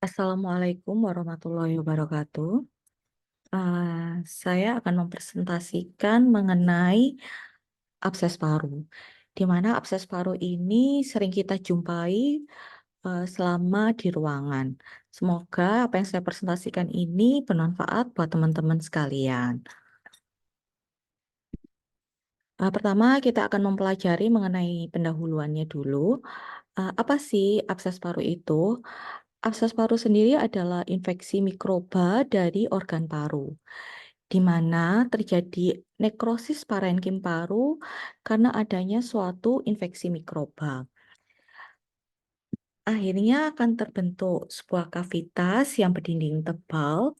Assalamualaikum warahmatullahi wabarakatuh. Saya akan mempresentasikan mengenai abses paru, di mana abses paru ini sering kita jumpai selama di ruangan. Semoga apa yang saya presentasikan ini bermanfaat buat teman-teman sekalian. Pertama, kita akan mempelajari mengenai pendahuluannya dulu. Apa sih abses paru itu? Abses paru sendiri adalah infeksi mikroba dari organ paru, di mana terjadi nekrosis parenkim paru karena adanya suatu infeksi mikroba. Akhirnya akan terbentuk sebuah kavitas yang berdinding tebal,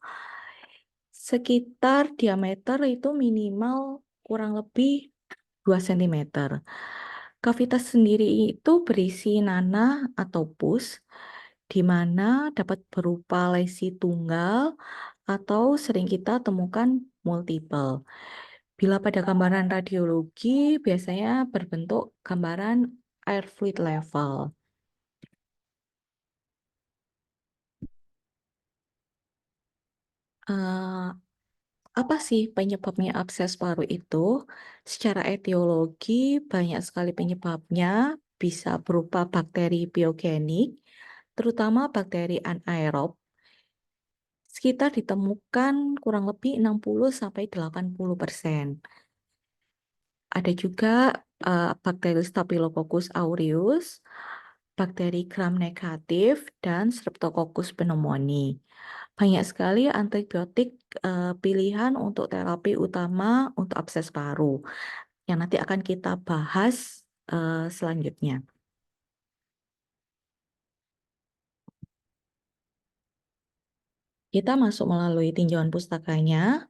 sekitar diameter itu minimal kurang lebih 2 cm. Kavitas sendiri itu berisi nanah atau pus, di mana dapat berupa lesi tunggal atau sering kita temukan multiple. Bila pada gambaran radiologi, biasanya berbentuk gambaran air fluid level. Eh, apa sih penyebabnya abses paru itu? Secara etiologi, banyak sekali penyebabnya, bisa berupa bakteri biogenik, terutama bakteri anaerob. Sekitar ditemukan kurang lebih 60-80%. Ada juga bakteri Staphylococcus aureus, bakteri gram negatif, dan Streptococcus pneumoniae. Banyak sekali antibiotik pilihan untuk terapi utama untuk abses paru yang nanti akan kita bahas selanjutnya. Kita masuk melalui tinjauan pustakanya.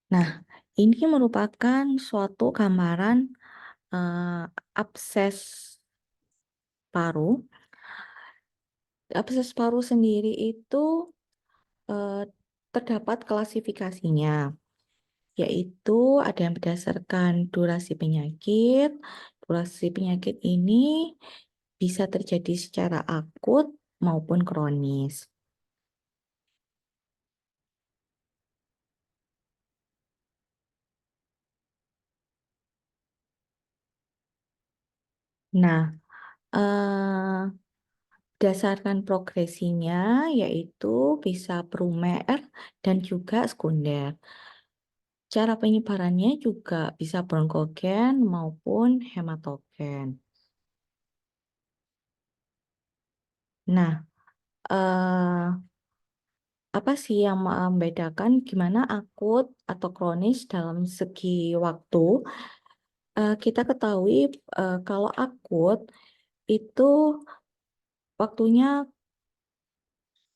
Nah, ini merupakan suatu gambaran eh, abses paru. Abses paru sendiri itu eh, terdapat klasifikasinya, yaitu ada yang berdasarkan durasi penyakit. Durasi penyakit ini bisa terjadi secara akut maupun kronis. Nah, berdasarkan progresinya, yaitu bisa primer dan juga sekunder. Cara penyebarannya juga bisa bronkogen maupun hematogen. Nah, apa sih yang membedakan gimana akut atau kronis dalam segi waktu? Kita ketahui kalau akut itu waktunya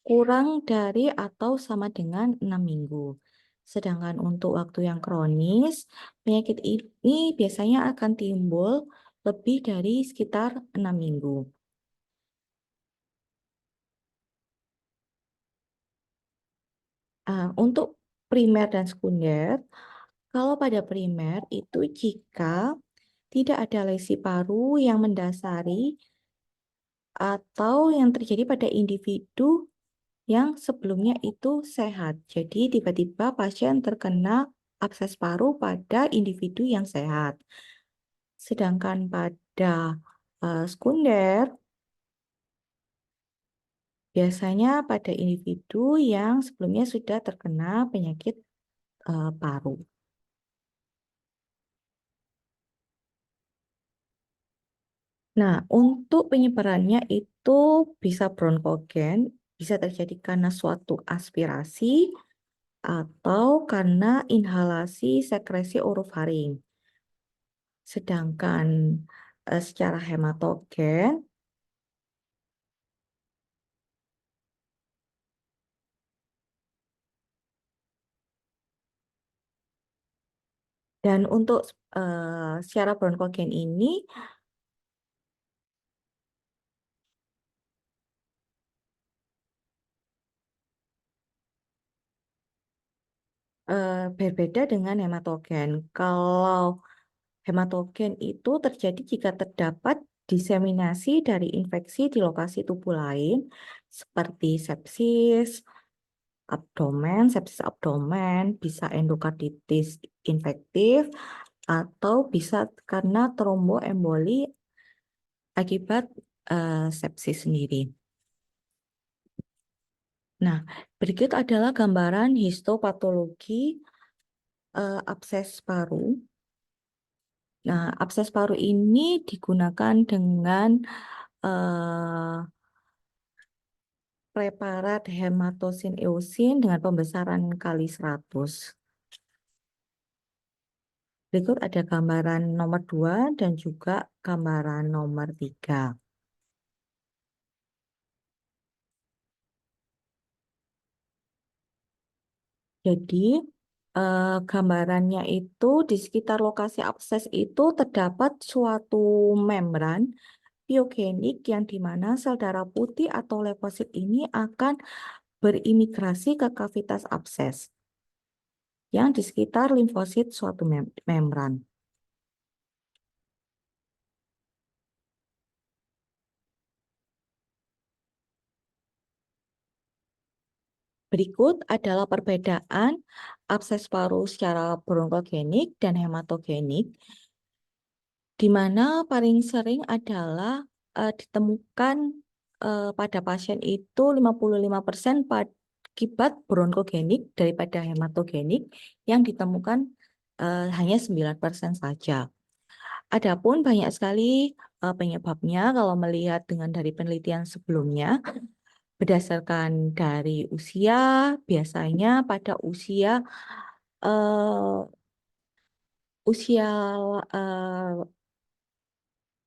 kurang dari atau sama dengan 6 minggu. Sedangkan untuk waktu yang kronis, penyakit ini biasanya akan timbul lebih dari sekitar 6 minggu. Untuk primer dan sekunder, kalau pada primer itu jika tidak ada lesi paru yang mendasari atau yang terjadi pada individu yang sebelumnya itu sehat. Jadi tiba-tiba pasien terkena abses paru pada individu yang sehat. Sedangkan pada sekunder biasanya pada individu yang sebelumnya sudah terkena penyakit paru. Nah, untuk penyebarannya itu bisa bronkogen, bisa terjadi karena suatu aspirasi atau karena inhalasi sekresi orofaring. Sedangkan secara hematogen dan untuk secara bronkogen ini berbeda dengan hematogen. Kalau hematogen itu terjadi jika terdapat diseminasi dari infeksi di lokasi tubuh lain, seperti sepsis abdomen, bisa endokarditis infektif, atau bisa karena tromboemboli akibat sepsis sendiri. Nah, berikut adalah gambaran histopatologi abses paru. Nah, abses paru ini digunakan dengan preparat hematosin eusin dengan pembesaran kali 100. Berikut ada gambaran nomor 2 dan juga gambaran nomor 3. Jadi, gambarannya itu di sekitar lokasi abses itu terdapat suatu membran biogenik yang di mana sel darah putih atau leukosit ini akan berimigrasi ke kavitas abses yang di sekitar limfosit suatu membran. Berikut adalah perbedaan abses paru secara bronkogenik dan hematogenik, di mana paling sering adalah ditemukan pada pasien itu 55% akibat bronkogenik daripada hematogenik yang ditemukan hanya 9% saja. Adapun banyak sekali penyebabnya kalau melihat dengan dari penelitian sebelumnya, berdasarkan dari usia, biasanya pada usia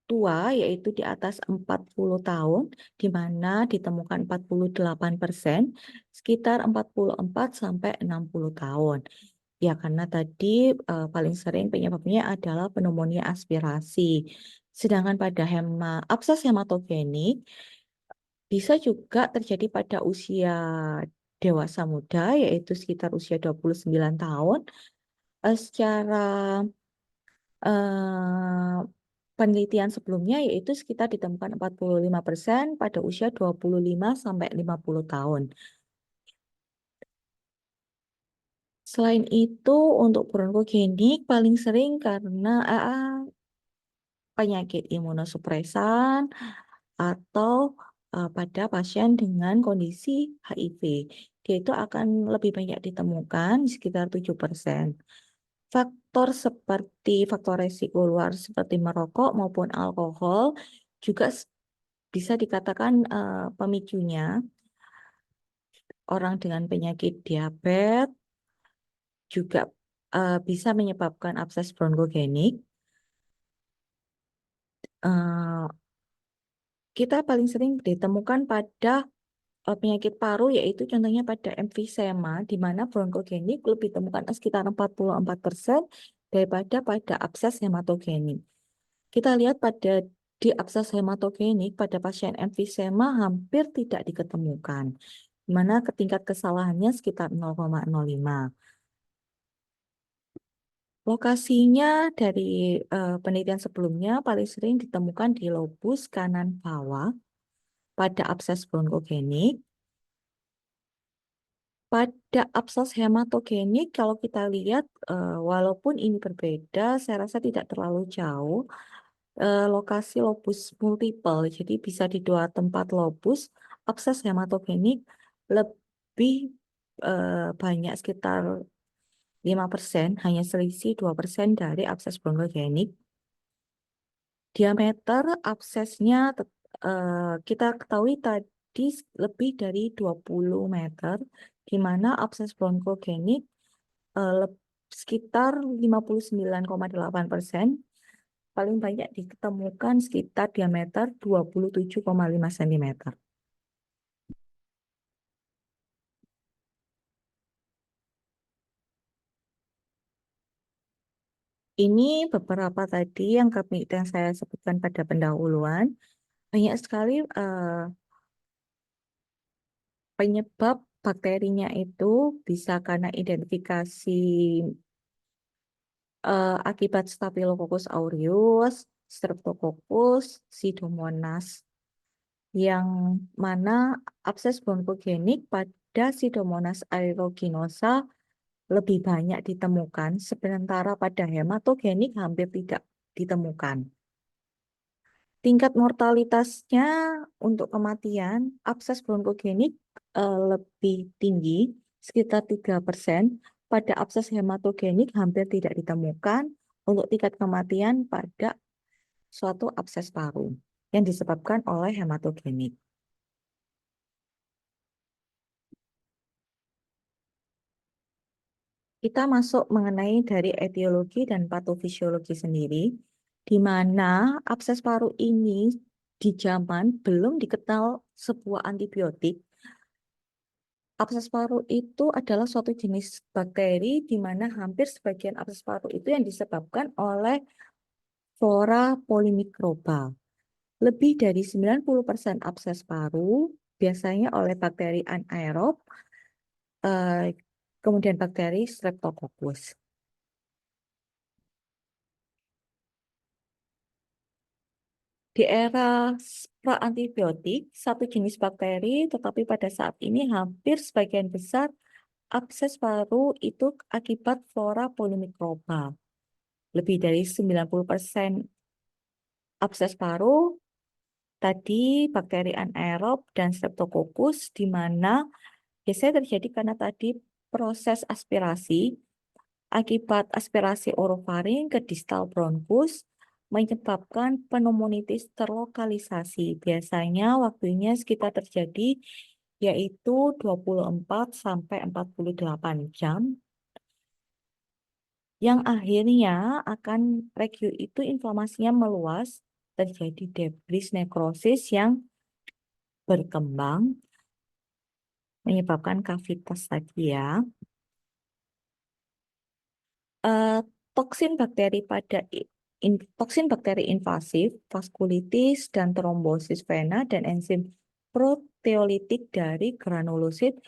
tua, yaitu di atas 40 tahun, di mana ditemukan 48%, sekitar 44 sampai 60 tahun. Ya, karena tadi paling sering penyebabnya adalah pneumonia aspirasi. Sedangkan pada abses hematogenik bisa juga terjadi pada usia dewasa muda, yaitu sekitar usia 29 tahun. Secara eh, penelitian sebelumnya yaitu sekitar ditemukan 45% pada usia 25 sampai 50 tahun. Selain itu, untuk bronkogenik paling sering karena penyakit imunosupresan atau pada pasien dengan kondisi HIV. Dia itu akan lebih banyak ditemukan sekitar 7%. Faktor seperti faktor resiko luar seperti merokok maupun alkohol juga bisa dikatakan pemicunya. Orang dengan penyakit diabetes juga bisa menyebabkan abses bronkogenik. Kita paling sering ditemukan pada penyakit paru, yaitu contohnya pada emfisema, di mana bronkogenik lebih ditemukan sekitar 44% daripada pada abses hematogenik. Kita lihat di abses hematogenik pada pasien emfisema hampir tidak diketemukan, di mana tingkat kesalahannya sekitar 0,05. Lokasinya dari penelitian sebelumnya paling sering ditemukan di lobus kanan bawah pada abses bronkogenik. Pada abses hematogenik, kalau kita lihat, walaupun ini berbeda, saya rasa tidak terlalu jauh. Lokasi lobus multiple, jadi bisa di 2 tempat lobus, abses hematogenik lebih banyak sekitar 5%, hanya selisih 2% dari abses bronkogenik. Diameter absesnya kita ketahui tadi lebih dari 20 meter, di mana abses bronkogenik sekitar 59,8%, paling banyak ditemukan sekitar diameter 27,5 cm. Ini beberapa tadi yang saya sebutkan pada pendahuluan. Banyak sekali penyebab bakterinya itu bisa karena identifikasi akibat Staphylococcus aureus, Streptococcus, Pseudomonas. yang mana abses bronkogenik pada Pseudomonas aeruginosa lebih banyak ditemukan, sementara pada hematogenik hampir tidak ditemukan. Tingkat mortalitasnya untuk kematian abses bronkogenik lebih tinggi, sekitar 3%. Pada abses hematogenik hampir tidak ditemukan untuk tingkat kematian pada suatu abses paru yang disebabkan oleh hematogenik. Kita masuk mengenai dari etiologi dan patofisiologi sendiri, di mana abses paru ini di zaman belum dikenal sebuah antibiotik. Abses paru itu adalah suatu jenis bakteri di mana hampir sebagian abses paru itu yang disebabkan oleh flora polimikroba. Lebih dari 90% abses paru biasanya oleh bakteri anaerob, eh, kemudian bakteri Streptococcus. Di era pra-antibiotik, satu jenis bakteri, tetapi pada saat ini hampir sebagian besar abses paru itu akibat flora polimikroba. Lebih dari 90% abses paru tadi bakteri anaerob dan Streptococcus, di mana biasanya terjadi karena tadi proses aspirasi. Akibat aspirasi orofaring ke distal bronkus menyebabkan pneumonitis terlokalisasi. Biasanya waktunya sekitar terjadi yaitu 24 sampai 48 jam yang akhirnya akan regio itu inflamasinya meluas, terjadi debris nekrosis yang berkembang menyebabkan kavitas tadi ya. eh, toksin bakteri toksin bakteri invasif, vaskulitis, dan trombosis vena dan enzim proteolitik dari granulosit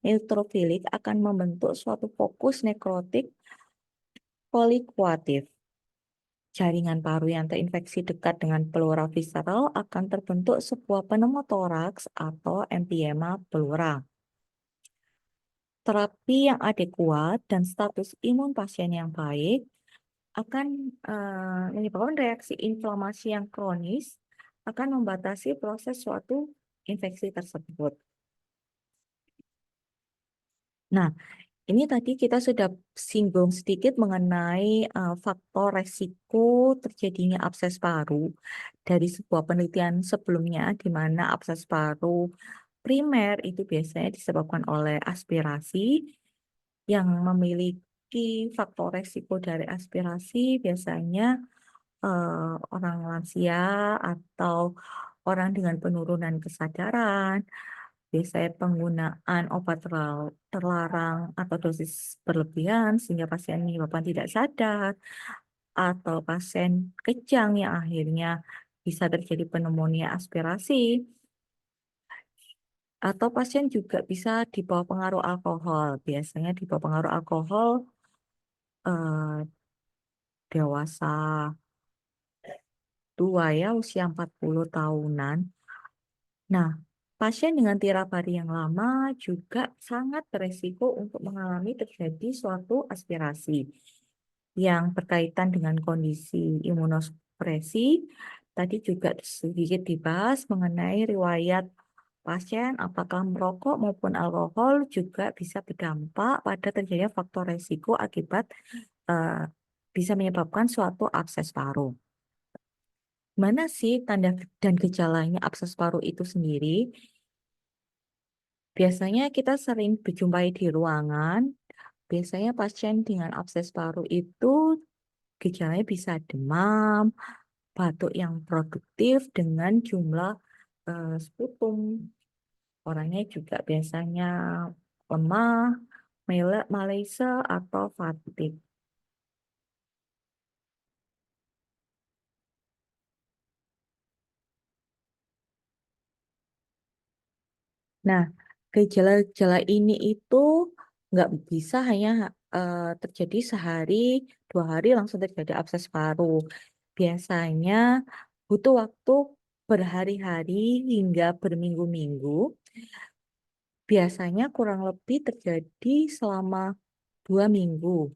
neutrofilik akan membentuk suatu fokus nekrotik polikuatif. Jaringan paru yang terinfeksi dekat dengan pleura visceral akan terbentuk sebuah pneumotoraks atau emphysema pleura. Terapi yang adekuat dan status imun pasien yang baik akan menyebabkan reaksi inflamasi yang kronis, akan membatasi proses suatu infeksi tersebut. Nah, ini tadi kita sudah singgung sedikit mengenai faktor resiko terjadinya abses paru dari sebuah penelitian sebelumnya, di mana abses paru primer itu biasanya disebabkan oleh aspirasi yang memiliki faktor resiko dari aspirasi biasanya orang lansia atau orang dengan penurunan kesadaran, biasanya penggunaan obat terlarang atau dosis berlebihan sehingga pasien menyebabkan tidak sadar, atau pasien kejang yang akhirnya bisa terjadi pneumonia aspirasi, atau pasien juga bisa di bawah pengaruh alkohol. Biasanya di bawah pengaruh alkohol eh, dewasa tua ya, usia 40 tahunan. Nah, pasien dengan tirabari yang lama juga sangat beresiko untuk mengalami terjadi suatu aspirasi yang berkaitan dengan kondisi imunosupresi. Tadi juga sedikit dibahas mengenai riwayat pasien, apakah merokok maupun alkohol juga bisa berdampak pada terjadinya faktor resiko akibat eh, bisa menyebabkan suatu abses paru. Mana sih tanda dan gejalanya abses paru itu sendiri? Biasanya kita sering berjumpai di ruangan. Biasanya pasien dengan abses paru itu gejalanya bisa demam, batuk yang produktif dengan jumlah sputum. Orangnya juga biasanya lemah, malaise, atau fatigue. Nah, gejala-gejala ini itu nggak bisa hanya terjadi sehari, 2 hari langsung terjadi abses paru. Biasanya butuh waktu berhari-hari hingga berminggu-minggu, biasanya kurang lebih terjadi selama 2 minggu.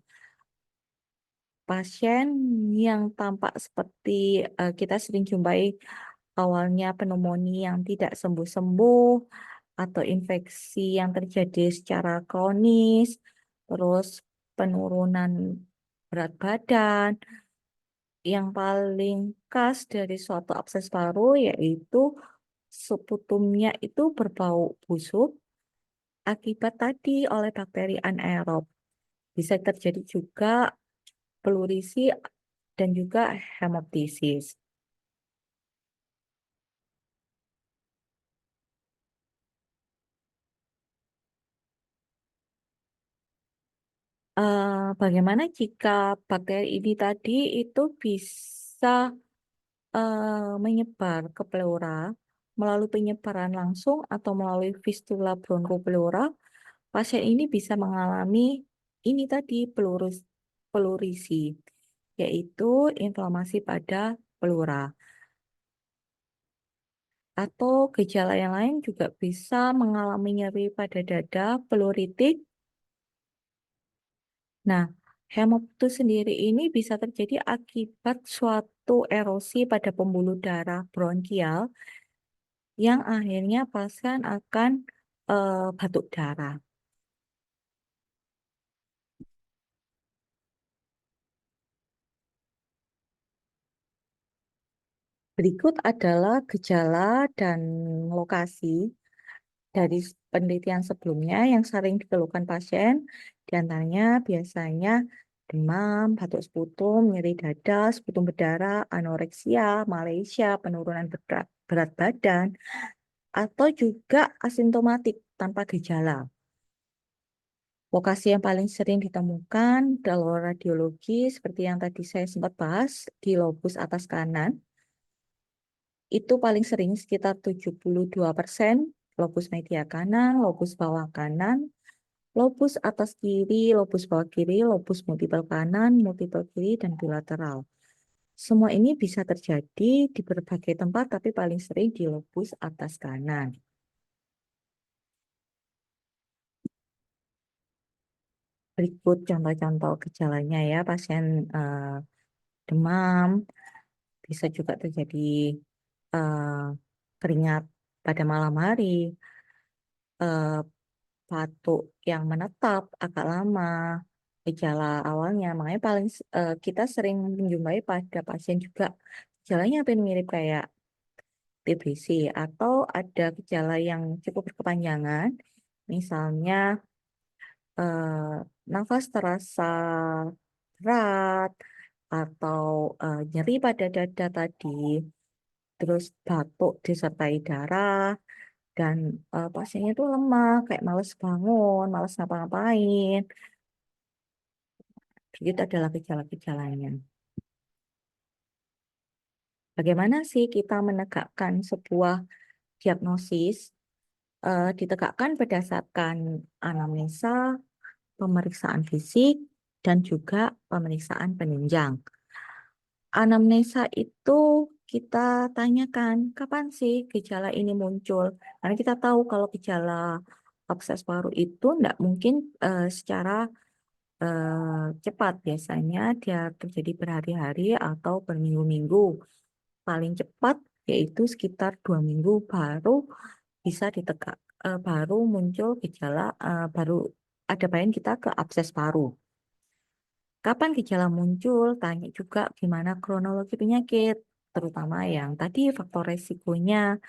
Pasien yang tampak seperti kita sering jumpai awalnya pneumonia yang tidak sembuh-sembuh atau infeksi yang terjadi secara kronis, terus penurunan berat badan. Yang paling khas dari suatu abses paru yaitu seputumnya itu berbau busuk akibat tadi oleh bakteri anaerob. Bisa terjadi juga plurisi dan juga hemoptisis. Bagaimana jika bakteri ini tadi itu bisa menyebar ke pleura melalui penyebaran langsung atau melalui fistula bronkopleura, pasien ini bisa mengalami ini tadi plurisi, yaitu inflamasi pada pleura. Atau gejala yang lain juga bisa mengalami nyeri pada dada, pleuritik. Nah, hemoptus sendiri ini bisa terjadi akibat suatu erosi pada pembuluh darah bronkial yang akhirnya pasien akan batuk darah. Berikut adalah gejala dan lokasi dari penelitian sebelumnya yang sering dikeluhkan pasien. Di antaranya biasanya demam, batuk sputum, nyeri dada, sputum berdarah, anoreksia, Malaysia, penurunan berat badan, atau juga asimptomatik tanpa gejala. Lokasi yang paling sering ditemukan dalam radiologi seperti yang tadi saya sempat bahas di lobus atas kanan, itu paling sering sekitar 72%, lobus media kanan, lobus bawah kanan, lobus atas kiri, lobus bawah kiri, lobus multiple kanan, multiple kiri, dan bilateral. Semua ini bisa terjadi di berbagai tempat, tapi paling sering di lobus atas kanan. Berikut contoh-contoh gejalanya ya, pasien demam, bisa juga terjadi eh, keringat pada malam hari, eh, batuk yang menetap agak lama, gejala awalnya. Makanya kita sering menjumpai pada pasien juga gejalanya hampir mirip kayak TBC atau ada gejala yang cukup berkepanjangan, misalnya nafas terasa berat atau nyeri pada dada tadi, terus batuk disertai darah, dan pasiennya itu lemah, kayak males bangun, males ngapa-ngapain. Itu adalah gejala-gejalanya. Bagaimana sih kita menegakkan sebuah diagnosis? Ditegakkan berdasarkan anamnesa, pemeriksaan fisik, dan juga pemeriksaan penunjang. Anamnesa itu kita tanyakan kapan sih gejala ini muncul. Karena kita tahu kalau gejala abses paru itu tidak mungkin secara cepat. Biasanya dia terjadi berhari-hari atau berminggu-minggu. Paling cepat yaitu sekitar 2 minggu baru bisa ditegak, baru muncul gejala, baru ada bayan kita ke abses paru. Kapan gejala muncul? Tanya juga gimana kronologi penyakit, terutama yang tadi faktor resikonya,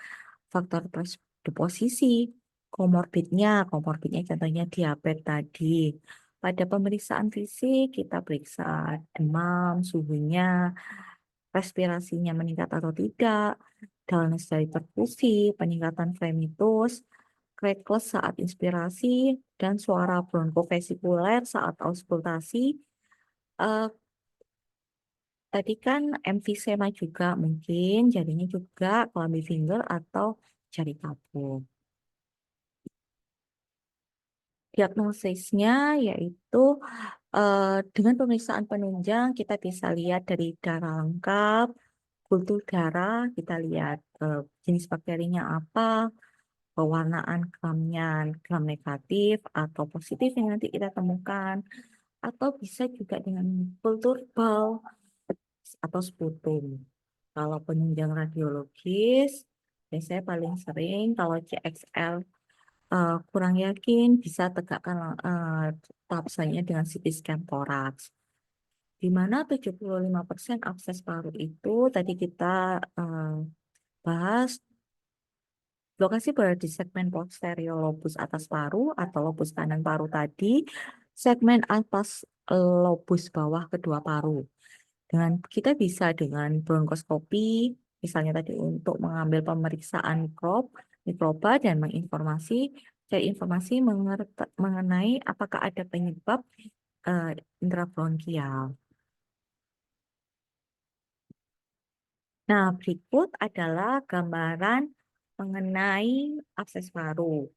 faktor predisposisi, komorbidnya contohnya diabetes tadi. Pada pemeriksaan fisik kita periksa demam, suhunya, respirasinya meningkat atau tidak, dalam dari perfusi, peningkatan fremitus, krekless saat inspirasi, dan suara bronkovesikuler saat auskultasi. Eh, Tadi kan emfisema juga mungkin, jadinya juga clammy finger atau jari kapur. Diagnosisnya yaitu dengan pemeriksaan penunjang kita bisa lihat dari darah lengkap, kultur darah, kita lihat jenis bakterinya apa, pewarnaan gramnya, gram negatif atau positif yang nanti kita temukan, atau bisa juga dengan kultur bal atau sputum. Kalau penunjang radiologis, biasanya paling sering kalau CXL kurang yakin bisa tegakkan tahap selanjutnya dengan CT scan toraks. Di mana 75% akses paru itu tadi kita eh, bahas lokasi berada di segmen posterior lobus atas paru atau lobus kanan paru tadi, segmen atas lobus bawah kedua paru. Dengan kita bisa dengan bronkoskopi, misalnya tadi untuk mengambil pemeriksaan mikroba dan cari informasi mengenai apakah ada penyebab eh, intrabronkial. Nah, berikut adalah gambaran mengenai akses paru.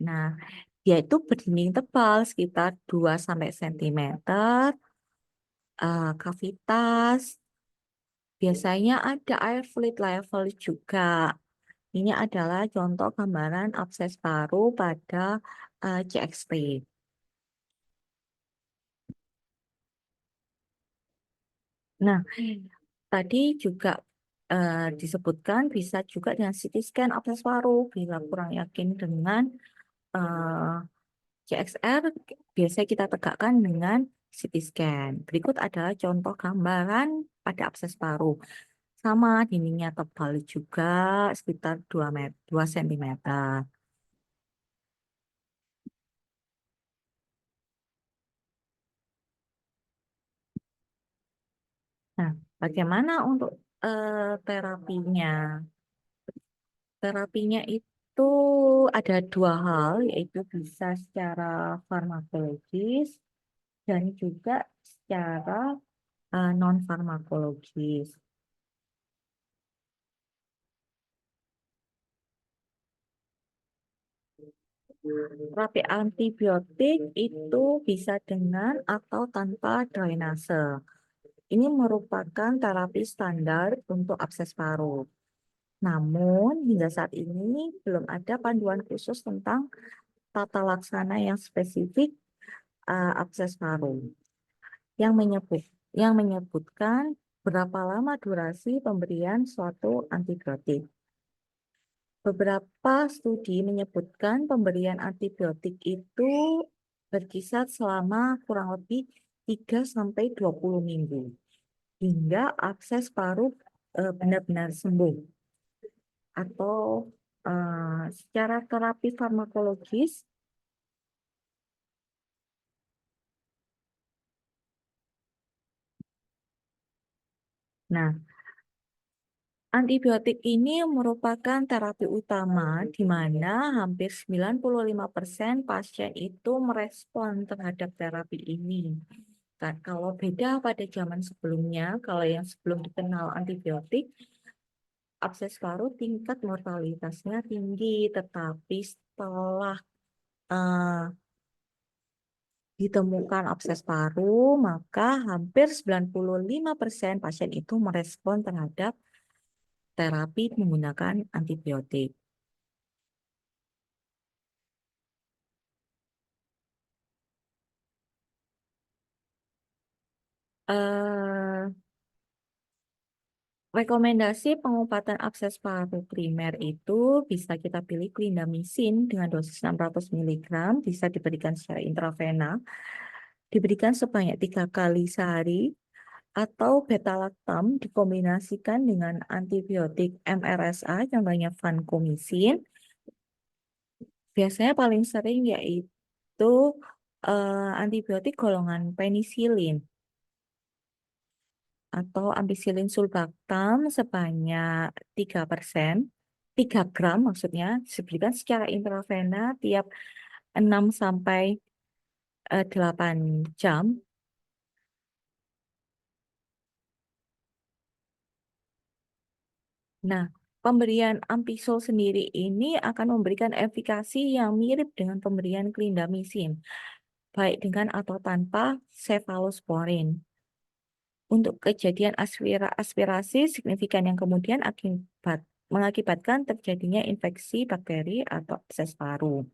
Nah, dia itu berdinding tebal sekitar 2 cm, kavitas, biasanya ada air fluid level juga. Ini adalah contoh gambaran abses paru pada CX-ray. Nah, tadi juga disebutkan bisa juga dengan CT scan abses paru. Bila kurang yakin dengan eh, CXR, biasanya kita tegakkan dengan CT scan. Berikut adalah contoh gambaran pada abses paru. Sama dindingnya tebal juga sekitar 2 cm. Nah, bagaimana untuk terapinya? Terapinya itu ada dua hal, yaitu bisa secara farmakologis dan juga secara non-farmakologis. Terapi antibiotik itu bisa dengan atau tanpa drainase. Ini merupakan terapi standar untuk abses paru. Namun, hingga saat ini belum ada panduan khusus tentang tata laksana yang spesifik abses paru yang menyebutkan berapa lama durasi pemberian suatu antibiotik. Beberapa studi menyebutkan pemberian antibiotik itu berkisar selama kurang lebih 3 sampai 20 minggu hingga akses paru benar-benar sembuh atau secara terapi farmakologis. Nah, antibiotik ini merupakan terapi utama di mana hampir 95% pasien itu merespon terhadap terapi ini. Kan, kalau beda pada zaman sebelumnya, kalau yang sebelum dikenal antibiotik, abses paru tingkat mortalitasnya tinggi, tetapi setelah eh, ditemukan abses paru, maka hampir 95% pasien itu merespon terhadap terapi menggunakan antibiotik. Eh, Rekomendasi pengobatan abses paru primer itu bisa kita pilih clindamycin dengan dosis 600 mg, bisa diberikan secara intravena, diberikan sebanyak 3 kali sehari, atau beta-lactam dikombinasikan dengan antibiotik MRSA, contohnya vancomycin. Biasanya paling sering yaitu antibiotik golongan penisilin atau ampicillin sulbactam sebanyak 3%, 3 gram maksudnya, diberikan secara intravena tiap 6 sampai 8 jam. Nah, pemberian ampisol sendiri ini akan memberikan efikasi yang mirip dengan pemberian clindamycin, baik dengan atau tanpa cefalosporin. untuk kejadian aspirasi signifikan yang kemudian mengakibatkan terjadinya infeksi bakteri atau abses paru.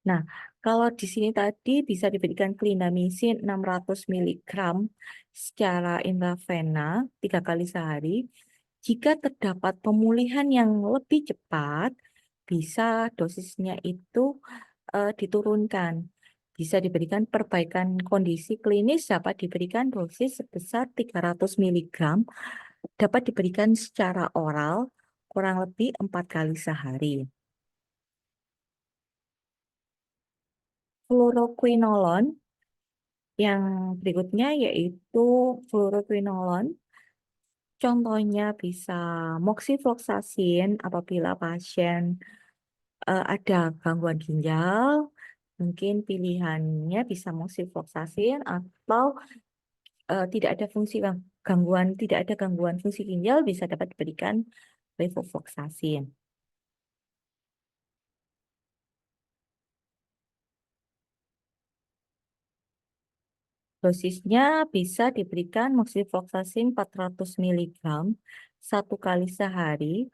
Nah, kalau di sini tadi bisa diberikan clindamycin 600 mg secara intravena 3 kali sehari. Jika terdapat pemulihan yang lebih cepat, bisa dosisnya itu diturunkan. Bisa diberikan perbaikan kondisi klinis, dapat diberikan dosis sebesar 300 mg, dapat diberikan secara oral kurang lebih 4 kali sehari. Fluoroquinolone yang berikutnya yaitu fluoroquinolone. Contohnya bisa moxifloxacin apabila pasien ada gangguan ginjal, mungkin pilihannya bisa moxifloxacin atau tidak ada tidak ada gangguan fungsi ginjal bisa dapat diberikan levofloxacin. Dosisnya bisa diberikan moxifloxacin 400 mg 1 kali sehari,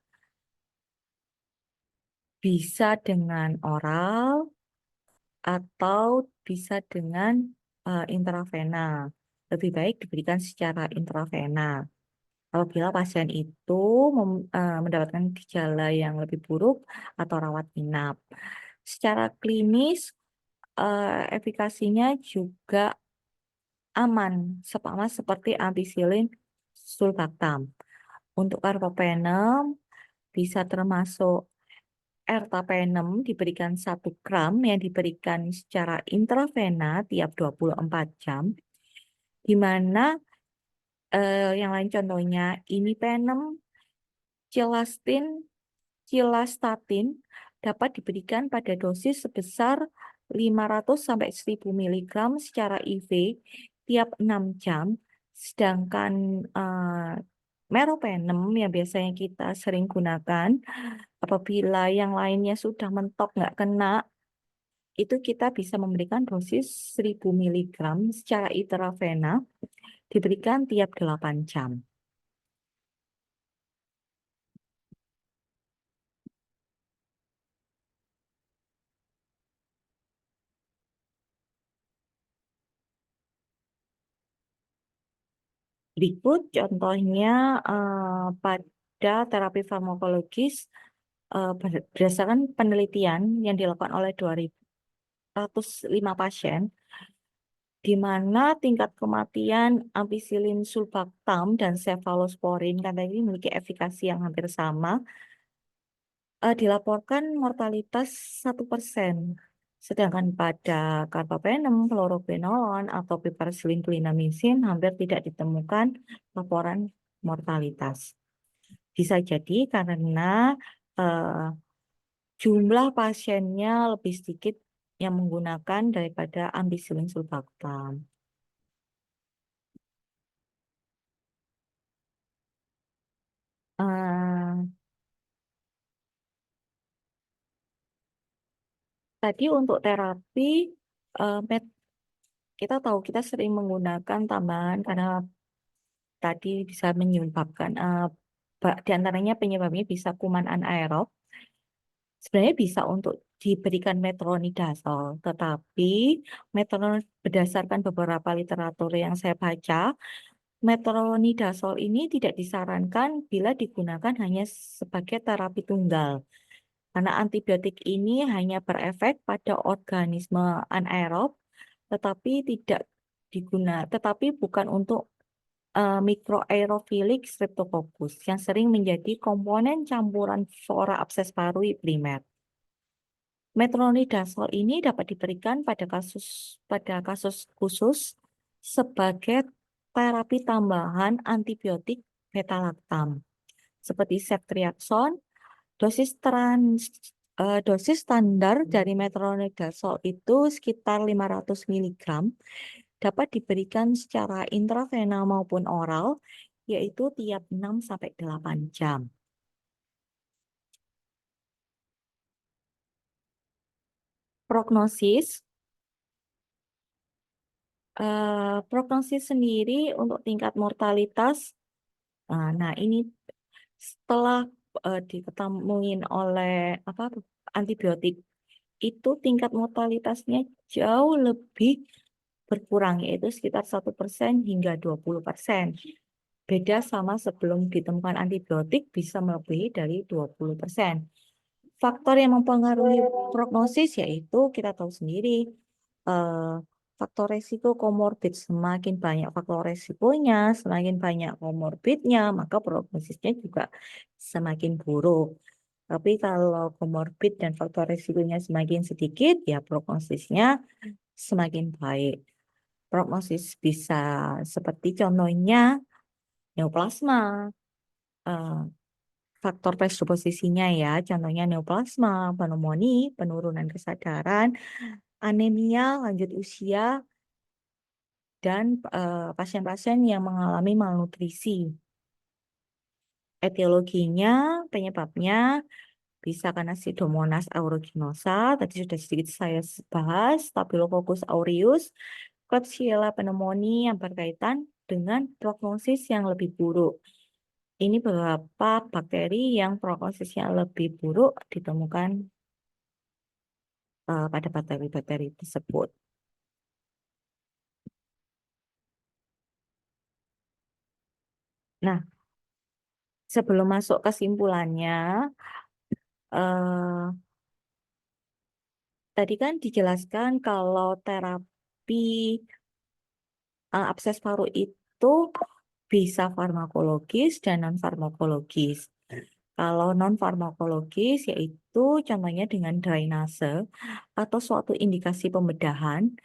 bisa dengan oral atau bisa dengan intravena. Lebih baik diberikan secara intravena. Apabila pasien itu mendapatkan gejala yang lebih buruk atau rawat inap. Secara klinis, efikasinya juga aman, sama seperti ampicillin sulbactam. Untuk carbapenem bisa termasuk ertapenem diberikan 1 gram yang diberikan secara intravena tiap 24 jam, di mana yang lain contohnya imipenem, cilastin, cilastatin dapat diberikan pada dosis sebesar 500 sampai 1000 mg secara IV tiap 6 jam, sedangkan meropenem yang biasanya kita sering gunakan apabila yang lainnya sudah mentok nggak kena, itu kita bisa memberikan dosis 1000 mg secara intravena diberikan tiap 8 jam. Berikut contohnya pada terapi farmakologis berdasarkan penelitian yang dilakukan oleh 205 pasien, di mana tingkat kematian ampicillin sulbactam dan cefalosporin karena ini memiliki efikasi yang hampir sama, dilaporkan mortalitas 1%. Sedangkan pada carbapenem, fluoroquinolone, atau piperacillin clindamycin hampir tidak ditemukan laporan mortalitas. Bisa jadi karena eh, jumlah pasiennya lebih sedikit yang menggunakan daripada ampicillin sulbactam. Eh, Tadi untuk terapi, eh, met- kita tahu kita sering menggunakan tambahan karena tadi bisa menyebabkan di antaranya penyebabnya bisa kuman anaerob. Sebenarnya bisa untuk diberikan metronidazol, tetapi berdasarkan beberapa literatur yang saya baca, metronidazol ini tidak disarankan bila digunakan hanya sebagai terapi tunggal. Karena antibiotik ini hanya berefek pada organisme anaerob, tetapi bukan untuk mikroaerofilik Streptococcus yang sering menjadi komponen campuran flora abses paru primer. Metronidazol ini dapat diberikan pada kasus khusus sebagai terapi tambahan antibiotik beta-laktam seperti ceftriaxone. Dosis standar dari metronidazol itu sekitar 500 mg, dapat diberikan secara intravena maupun oral, yaitu tiap 6 sampai 8 jam. prognosis. Prognosis sendiri untuk tingkat mortalitas. Nah, ini setelah diketemuin oleh antibiotik, itu tingkat mortalitasnya jauh lebih berkurang, yaitu sekitar 1% hingga 20%. Beda sama sebelum ditemukan antibiotik bisa melebihi dari 20%. Faktor yang mempengaruhi prognosis yaitu kita tahu sendiri, eh, faktor resiko komorbid. Semakin banyak faktor resikonya, semakin banyak komorbidnya, maka prognosisnya juga semakin buruk. Tapi kalau komorbid dan faktor resikonya semakin sedikit, ya prognosisnya semakin baik. Prognosis bisa seperti contohnya neoplasma, eh, faktor predisposisinya ya, contohnya neoplasma, pneumonia, penurunan kesadaran, anemia, lanjut usia, dan pasien-pasien yang mengalami malnutrisi. Etiologinya, penyebabnya bisa karena Pseudomonas aeruginosa, tadi sudah sedikit saya bahas, Staphylococcus aureus, Klebsiella pneumoniae yang berkaitan dengan prognosis yang lebih buruk. Ini beberapa bakteri yang prognosisnya lebih buruk ditemukan pada bakteri-bakteri tersebut. Nah, sebelum masuk kesimpulannya, eh, tadi kan dijelaskan kalau terapi abses paru itu bisa farmakologis dan non-farmakologis. Kalau non-farmakologis yaitu contohnya dengan drainase atau suatu indikasi pembedahan,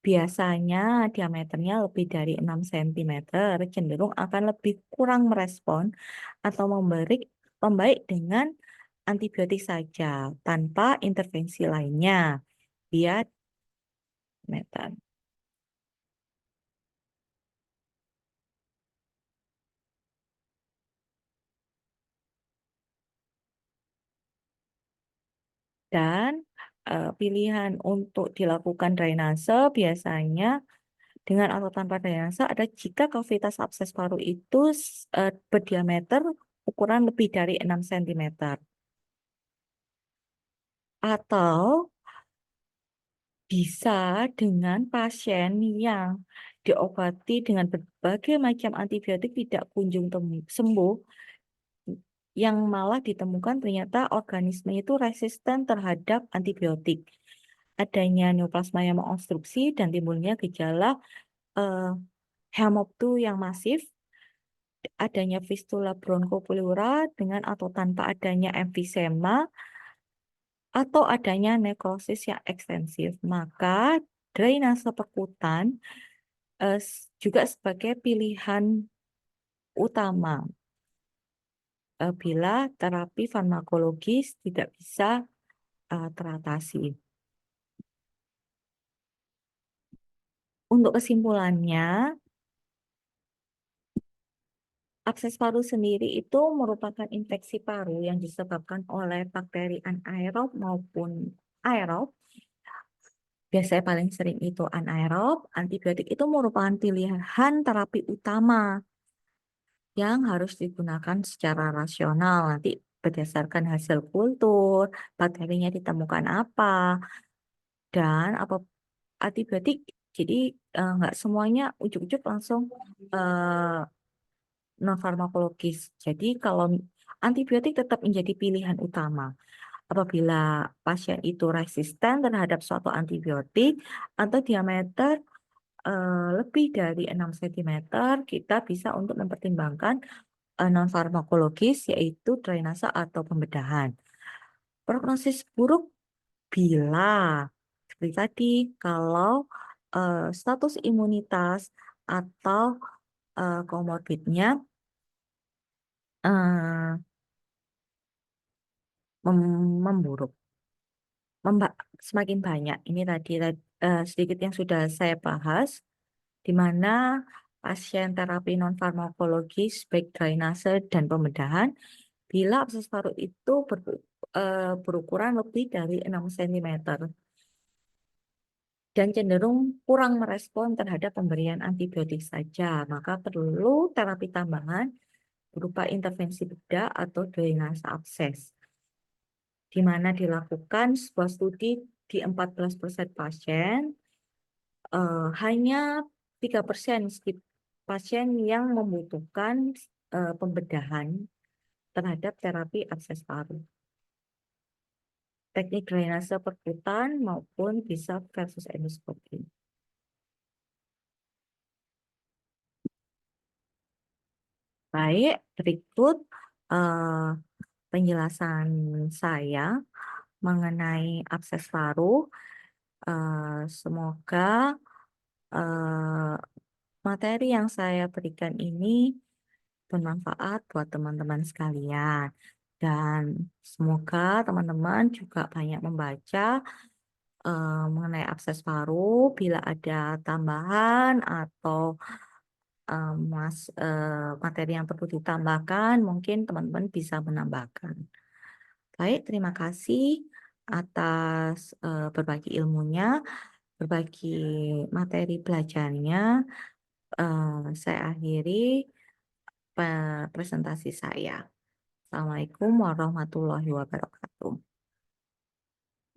biasanya diameternya lebih dari 6 cm, cenderung akan lebih kurang merespon atau membaik dengan antibiotik saja tanpa intervensi lainnya. Biar meter. Dan pilihan untuk dilakukan drainase biasanya dengan atau tanpa drainase ada jika kavitas abses paru itu berdiameter ukuran lebih dari 6 cm. Atau bisa dengan pasien yang diobati dengan berbagai macam antibiotik tidak kunjung sembuh, yang malah ditemukan ternyata organisme itu resisten terhadap antibiotik. Adanya neoplasma yang mengobstruksi dan timbulnya gejala eh, hemoptu yang masif, adanya fistula bronkopleura dengan atau tanpa adanya emfisema, atau adanya nekrosis yang ekstensif, maka drainase perkutan juga sebagai pilihan utama bila terapi farmakologis tidak bisa teratasi. Untuk kesimpulannya, abses paru sendiri itu merupakan infeksi paru yang disebabkan oleh bakteri anaerob maupun aerob. Biasanya paling sering itu anaerob. Antibiotik itu merupakan pilihan terapi utama yang harus digunakan secara rasional. Nanti berdasarkan hasil kultur, bakterinya ditemukan apa, dan apa antibiotik. Jadi nggak semuanya ujuk-ujuk langsung non farmakologis. Jadi kalau antibiotik tetap menjadi pilihan utama. Apabila pasien itu resisten terhadap suatu antibiotik atau diameter lebih dari 6 cm, kita bisa untuk mempertimbangkan non-farmakologis yaitu drainase atau pembedahan. Prognosis buruk bila seperti tadi kalau status imunitas atau komorbidnya eh, memburuk, semakin banyak. Ini tadi sedikit yang sudah saya bahas, di mana pasien terapi non-farmakologis, baik drainase dan pembedahan, bila abses paru itu berukuran lebih dari 6 cm. dan cenderung kurang merespon terhadap pemberian antibiotik saja, maka perlu terapi tambahan berupa intervensi bedah atau drainase abses, di mana dilakukan sebuah studi di 14% pasien, hanya 3% pasien yang membutuhkan pembedahan terhadap terapi akses paru, teknik drainase perkutan maupun bisa versus endoskopi. Baik, berikut eh, penjelasan saya mengenai akses paru. Semoga eh, materi yang saya berikan ini bermanfaat buat teman-teman sekalian. Dan semoga teman-teman juga banyak membaca mengenai akses paru. Bila ada tambahan atau materi yang perlu ditambahkan, mungkin teman-teman bisa menambahkan. Baik, terima kasih atas berbagi ilmunya, berbagi materi belajarnya. Saya akhiri presentasi saya. Assalamualaikum warahmatullahi wabarakatuh.